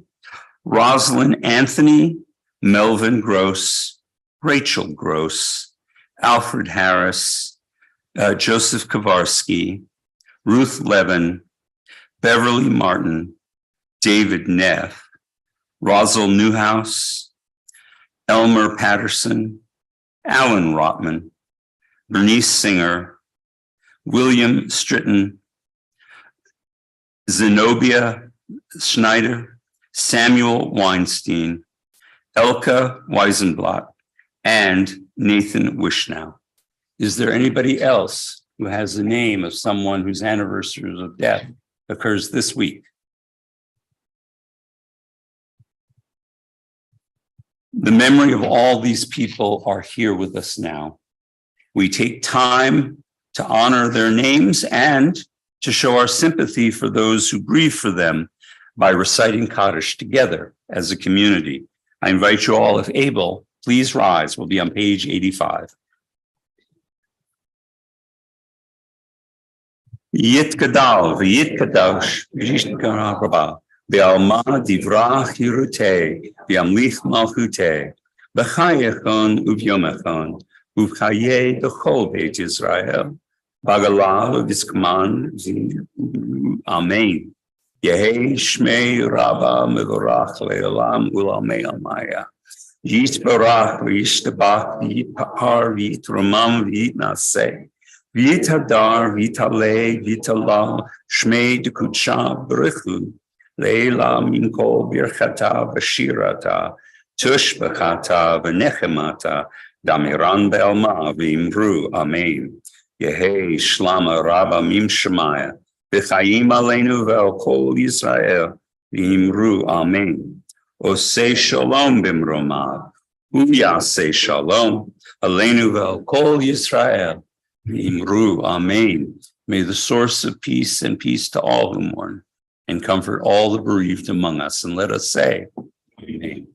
Rosalind Anthony, Melvin Gross, Rachel Gross, Alfred Harris, Joseph Kowarski, Ruth Levin, Beverly Martin, David Neff, Rosal Newhouse, Elmer Patterson, Alan Rotman, Bernice Singer, William Stritton, Zenobia Schneider, Samuel Weinstein, Elka Weisenblatt, and Nathan Wishnow. Is there anybody else who has the name of someone whose anniversary of death occurs this week. The memory of all these people are here with us now. We take time to honor their names and to show our sympathy for those who grieve for them by reciting Kaddish together as a community. I invite you all, if able, please rise. We'll be on page 85. Yitkadal v'yitkadash v'yishtkara rabba v'alma divra chirute v'amlich malchute v'chayechon uv'yomechon uv'chaye b'chol beit Yisrael v'agalal v'izkman amen. Yehi shmei rabba mevorach le'olam u'lamei almaya yitbarach v'yishtabach v'yitpahar v'yitramam v'yitnaseh V'yit hadar, v'yit halei, v'yit halal, shmei dekutsha b'richu, leila min kol birchata v'shirata, tush b'chata v'nechemata, damiran be'alma v'imru, amen. Yehei shlama rabba mim shemaya, v'chayim aleinu ve'al kol Yisrael, v'imru, amen. Osei shalom b'mromav, u'yasei shalom, aleinu ve'al kol Yisrael, Imru, amen. May the source of peace and peace to all who mourn and comfort all the bereaved among us. And let us say, amen.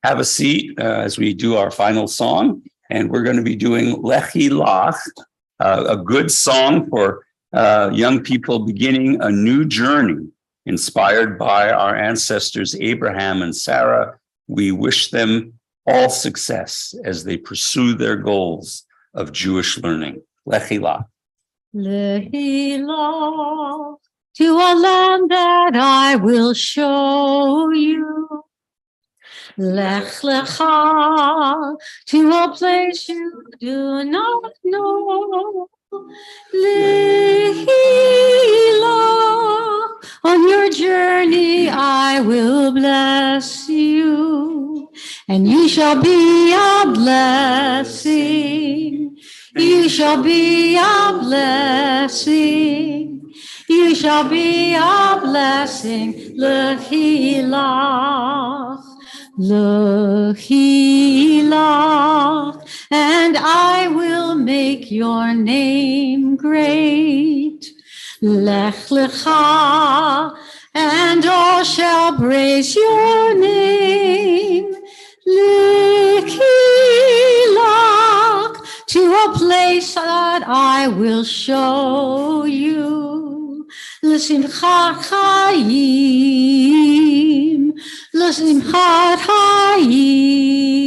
Have a seat as we do our final song. And we're going to be doing Lechi Lach, a good song for young people beginning a new journey inspired by our ancestors, Abraham and Sarah. We wish them all success as they pursue their goals of Jewish learning. Lechi Lach. Lehi Lach, to a land that I will show you. Lech Lecha, to a place you do not know. Lehi Lach, on your journey I will bless you, and you shall be a blessing. You shall be a blessing. You shall be a blessing. Lehi Lach, Lehi Lach, and I will make your name great. Lech Lecha, and all shall praise your name. Lehi Lach, to a place that I will show you. L'simchat chayim, l'simchat chayim,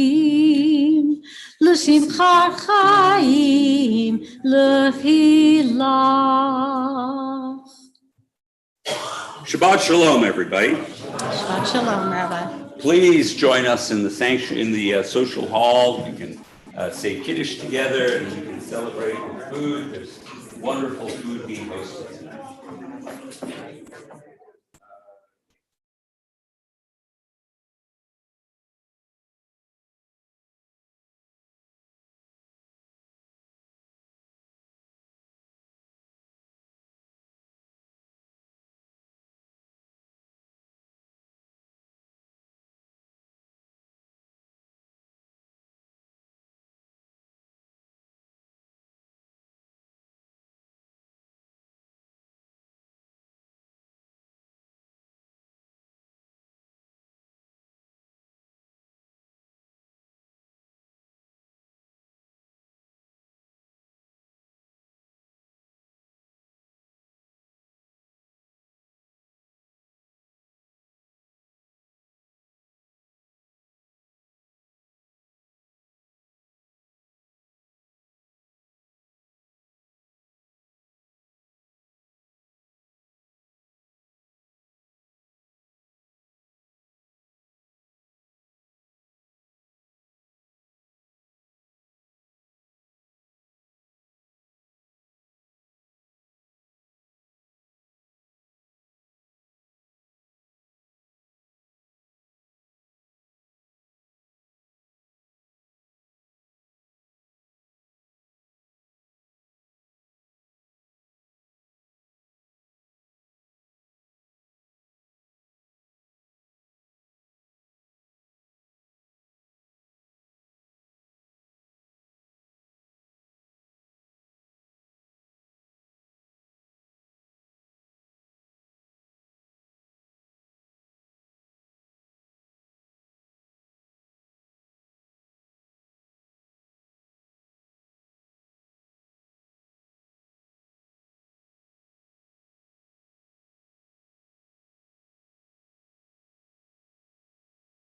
l'simchat chayim, lehi lach. Shabbat Shalom, everybody. Shabbat shalom, Rabbi. Please join us in the social hall. You can say Kiddush together and you can celebrate with food. There's wonderful food being hosted tonight.